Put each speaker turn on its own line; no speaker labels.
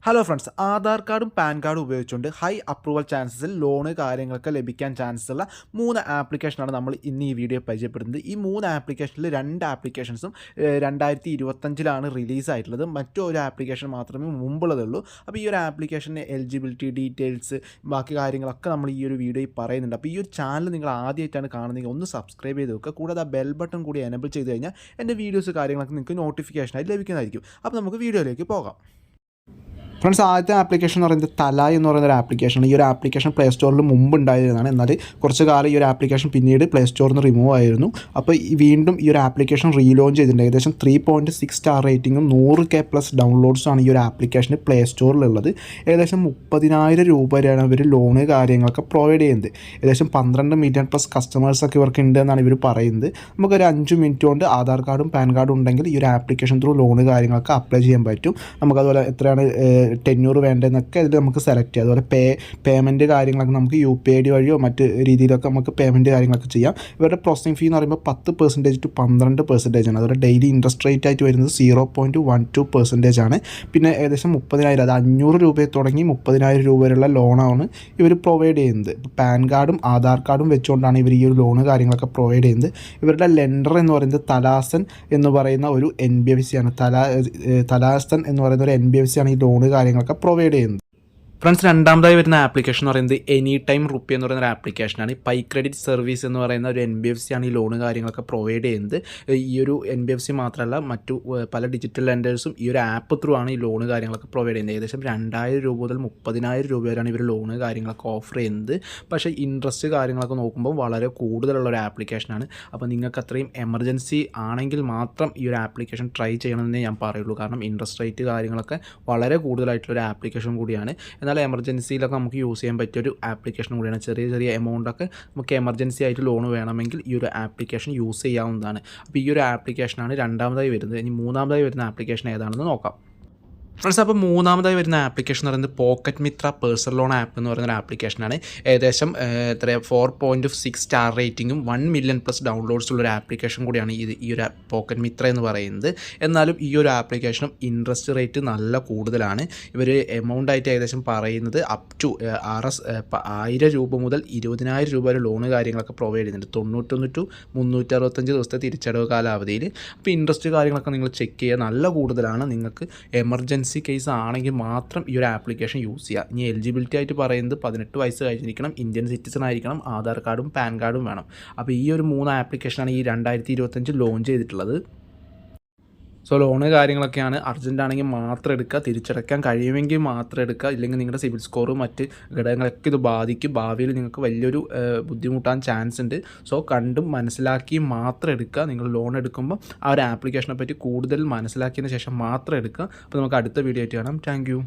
Hello friends, Aadhaar കാർഡും pan കാർഡും ഉപയോഗിച്ചുകൊണ്ട് ഹൈ അപ്രൂവൽ ചാൻസസിൽ ലോണ് കാര്യങ്ങളൊക്കെ ലഭിക്കാൻ ചാൻസ് ഉള്ള 3 ആപ്ലിക്കേഷനാണ് നമ്മൾ ഇന്ന് ഈ വീഡിയോ പരിചയപ്പെടുന്നത്. ഈ 3 ആപ്ലിക്കേഷനിൽ 2 ആപ്ലിക്കേഷൻസും 2025 റിലീസായിട്ടുള്ളത്. മറ്റൊരു ആപ്ലിക്കേഷൻ മാത്രമേ മുമ്പുള്ളതുള്ളൂ. അപ്പോൾ ഈ ഒരു ആപ്ലിക്കേഷൻ്റെ എലിജിബിലിറ്റി ഡീറ്റെയിൽസ് ബാക്കി കാര്യങ്ങളൊക്കെ നമ്മൾ ഈ ഒരു വീഡിയോയിൽ പറയുന്നുണ്ട്. അപ്പോൾ ഈ ഒരു ചാനൽ നിങ്ങൾ ആദ്യമായിട്ടാണ് കാണുന്നതെങ്കിൽ ഒന്ന് സബ്സ്ക്രൈബ് ചെയ്ത് വെക്കുക. കൂടാതെ ആ ബെൽ ബട്ടൺ കൂടി എനേബിൾ ചെയ്ത് കഴിഞ്ഞാൽ എൻ്റെ വീഡിയോസ് കാര്യങ്ങളൊക്കെ നിങ്ങൾക്ക് നോട്ടിഫിക്കേഷനായി ലഭിക്കുന്നതായിരിക്കും. അപ്പോൾ നമുക്ക് വീഡിയോയിലേക്ക് പോകാം. ഫ്രണ്ട്സ്, ആദ്യത്തെ ആപ്ലിക്കേഷൻ എന്ന് പറയുന്നത് തല എന്ന് പറയുന്ന ഒരു ആപ്ലിക്കേഷനാണ്. ഈ ഒരു ആപ്ലിക്കേഷൻ പ്ലേ സ്റ്റോറിൽ മുമ്പ് ഉണ്ടായിരുന്നതാണ്. എന്നാൽ കുറച്ച് കാലം ഈ ഒരു ആപ്ലിക്കേഷൻ പിന്നീട് പ്ലേ സ്റ്റോറിൽ നിന്ന് റിമൂവ് ആയിരുന്നു. അപ്പോൾ വീണ്ടും ഈ ഒരു ആപ്ലിക്കേഷൻ റീലോഞ്ച് ചെയ്തിട്ടുണ്ട്. ഏകദേശം 3.6 സ്റ്റാർ റേറ്റിംഗും 100K+ ഡൗൺലോഡ്സുമാണ് ഈ ഒരു ആപ്ലിക്കേഷന് പ്ലേ സ്റ്റോറിലുള്ളത്. ഏകദേശം 30,000 രൂപ വരെയാണ് ഇവർ ലോണ് കാര്യങ്ങളൊക്കെ പ്രൊവൈഡ് ചെയ്യുന്നത്. ഏകദേശം 12 മില്യൺ+ കസ്റ്റമേഴ്സൊക്കെ ഇവർക്ക് ഉണ്ട് എന്നാണ് ഇവർ പറയുന്നത്. നമുക്കൊരു 5 മിനിറ്റ് കൊണ്ട് ആധാർ കാർഡും പാൻ കാർഡും ഉണ്ടെങ്കിൽ ഈ ഒരു ആപ്ലിക്കേഷൻ ത്രൂ ലോണ് കാര്യങ്ങളൊക്കെ അപ്ലൈ ചെയ്യാൻ പറ്റും. നമുക്കതുപോലെ എത്രയാണ് ടെന്യൂർ വേണ്ടതെന്നൊക്കെ ഇതിൽ നമുക്ക് സെലക്ട് ചെയ്യാം. അതുപോലെ പേയ്മെൻറ്റ് കാര്യങ്ങളൊക്കെ നമുക്ക് UPI വഴിയോ മറ്റ് രീതിയിലൊക്കെ നമുക്ക് പേയ്മെൻറ്റ് കാര്യങ്ങളൊക്കെ ചെയ്യാം. ഇവരുടെ പ്രോസസ്സിംഗ് ഫീ എന്ന് പറയുമ്പോൾ 10% to 12% ആണ്. അതുപോലെ ഡെയിലി ഇൻട്രസ്റ്റ് റേറ്റ് ആയിട്ട് വരുന്നത് 0.12% ആണ്. പിന്നെ ഏകദേശം 30,000, അത് 500 രൂപയിൽ തുടങ്ങി 30,000 രൂപ വരെയുള്ള ലോണാണ് ഇവർ പ്രൊവൈഡ് ചെയ്യുന്നത്. പാൻ കാർഡും ആധാർ കാർഡും വെച്ചുകൊണ്ടാണ് ഇവർ ഈ ഒരു ലോണ് കാര്യങ്ങളൊക്കെ പ്രൊവൈഡ് ചെയ്യുന്നത്. ഇവരുടെ ലെൻഡർ എന്ന് പറയുന്നത് തലാസൻ എന്ന് പറയുന്ന ഒരു NBFC ആണ്. തലാസൻ എന്ന് പറയുന്ന ഒരു NBFC ആണ് ഈ ലോണ് കാര്യങ്ങളൊക്കെ പ്രൊവൈഡ് ചെയ്യുന്നത്. ഫ്രണ്ട്സ്, രണ്ടാമതായി വരുന്ന ആപ്ലിക്കേഷൻ എന്ന് പറയുന്നത് എനി ടൈം റുപ്പി എന്ന് പറയുന്ന ഒരു ആപ്ലിക്കേഷനാണ്. പൈ ക്രെഡിറ്റ് സർവീസ് എന്ന് പറയുന്ന ഒരു NBFC ആണ് ഈ ലോണ് കാര്യങ്ങളൊക്കെ പ്രൊവൈഡ് ചെയ്യുന്നത്. ഈ ഒരു NBFC മാത്രമല്ല, മറ്റു പല ഡിജിറ്റൽ ലെൻഡേഴ്സും ഈ ഒരു ആപ്പ് ത്രൂ ആണ് ഈ ലോണ് കാര്യങ്ങളൊക്കെ പ്രൊവൈഡ് ചെയ്യുന്നത്. ഏകദേശം 2,000 രൂപ മുതൽ 30,000 രൂപ വരെയാണ് ഇവർ ലോണ് കാര്യങ്ങളൊക്കെ ഓഫർ ചെയ്യുന്നത്. പക്ഷേ ഇൻട്രസ്റ്റ് കാര്യങ്ങളൊക്കെ നോക്കുമ്പോൾ വളരെ കൂടുതലുള്ള ഒരു ആപ്ലിക്കേഷനാണ്. അപ്പോൾ നിങ്ങൾക്ക് അത്രയും എമർജൻസി ആണെങ്കിൽ മാത്രം ഈ ഒരു ആപ്ലിക്കേഷൻ ട്രൈ ചെയ്യണമെന്നേ ഞാൻ പറയുള്ളൂ. കാരണം ഇൻട്രസ്റ്റ് റേറ്റ് കാര്യങ്ങളൊക്കെ വളരെ കൂടുതലായിട്ടുള്ളൊരു ആപ്ലിക്കേഷൻ കൂടിയാണ്. എന്നാൽ എമർജൻസിയിലൊക്കെ നമുക്ക് യൂസ് ചെയ്യാൻ പറ്റിയൊരു ആപ്ലിക്കേഷൻ കൂടിയാണ്. ചെറിയ എമൗണ്ടൊക്കെ നമുക്ക് എമർജൻസി ആയിട്ട് ലോൺ വേണമെങ്കിൽ ഈ ഒരു ആപ്ലിക്കേഷൻ യൂസ് ചെയ്യാവുന്നതാണ്. അപ്പോൾ ഈ ഒരു ആപ്ലിക്കേഷനാണ് രണ്ടാമതായി വരുന്നത്. ഇനി മൂന്നാമതായി വരുന്ന ആപ്ലിക്കേഷൻ ഏതാണെന്ന് നോക്കാം. ഫ്രണ്ട്സ്, അപ്പോൾ മൂന്നാമതായി വരുന്ന ആപ്ലിക്കേഷൻ എന്ന് പറയുന്നത് Pocket Mitra personal loan app എന്ന് പറയുന്ന ഒരു ആപ്ലിക്കേഷനാണ്. ഏകദേശം 4.6 സ്റ്റാർ റേറ്റിംഗും 1 മില്യൺ+ ഡൗൺലോഡ്സ് ഉള്ളൊരു ആപ്ലിക്കേഷൻ കൂടിയാണ് ഈ ഒരു പോക്കറ്റ് മിത്ര എന്ന് പറയുന്നത്. എന്നാലും ഈ ഒരു ആപ്ലിക്കേഷനും ഇൻട്രസ്റ്റ് റേറ്റ് നല്ല കൂടുതലാണ്. ഇവർ എമൗണ്ട് ആയിട്ട് ഏകദേശം പറയുന്നത് അപ് ടു 1,000 രൂപ മുതൽ 20,000 രൂപ വരെ ലോണ് കാര്യങ്ങളൊക്കെ പ്രൊവൈഡ് ചെയ്യുന്നുണ്ട്. 91 to 365 ദിവസത്തെ തിരിച്ചടവ് കാലാവധിയിൽ. അപ്പോൾ ഇൻട്രസ്റ്റ് കാര്യങ്ങളൊക്കെ നിങ്ങൾ ചെക്ക് ചെയ്യുക, നല്ല കൂടുതലാണ്. നിങ്ങൾക്ക് എമർജൻസി കേസ് ആണെങ്കിൽ മാത്രം ഈ ഒരു ആപ്ലിക്കേഷൻ യൂസ് ചെയ്യുക. ഇനി എലിജിബിലിറ്റി ആയിട്ട് പറയുന്നത് 18 വയസ്സ് കഴിഞ്ഞിരിക്കണം, ഇന്ത്യൻ സിറ്റിസൺ ആയിരിക്കണം, ആധാർ കാർഡും പാൻ കാർഡും വേണം. അപ്പോൾ ഈ ഒരു 3 ആപ്ലിക്കേഷനാണ് ഈ 2025 ലോഞ്ച് ചെയ്തിട്ടുള്ളത്. സോ ലോണ് കാര്യങ്ങളൊക്കെയാണ്. അർജൻറ്റ് ആണെങ്കിൽ മാത്രം എടുക്കുക, തിരിച്ചടയ്ക്കാൻ കഴിയുമെങ്കിൽ മാത്രം എടുക്കുക. ഇല്ലെങ്കിൽ നിങ്ങളുടെ സിബിൽ സ്കോറും മറ്റ് ഘടകങ്ങളൊക്കെ ഇത് ബാധിക്കും. ഭാവിയിൽ നിങ്ങൾക്ക് വലിയൊരു ബുദ്ധിമുട്ടാൻ ചാൻസ് ഉണ്ട്. സോ കണ്ടും മനസ്സിലാക്കിയും മാത്രം എടുക്കുക. നിങ്ങൾ ലോൺ എടുക്കുമ്പോൾ ആ ഒരു ആപ്ലിക്കേഷനെ പറ്റി കൂടുതൽ മനസ്സിലാക്കിയതിന് ശേഷം മാത്രം എടുക്കുക. അപ്പോൾ നമുക്ക് അടുത്ത വീഡിയോ ആയിട്ട് കാണാം. Thank you.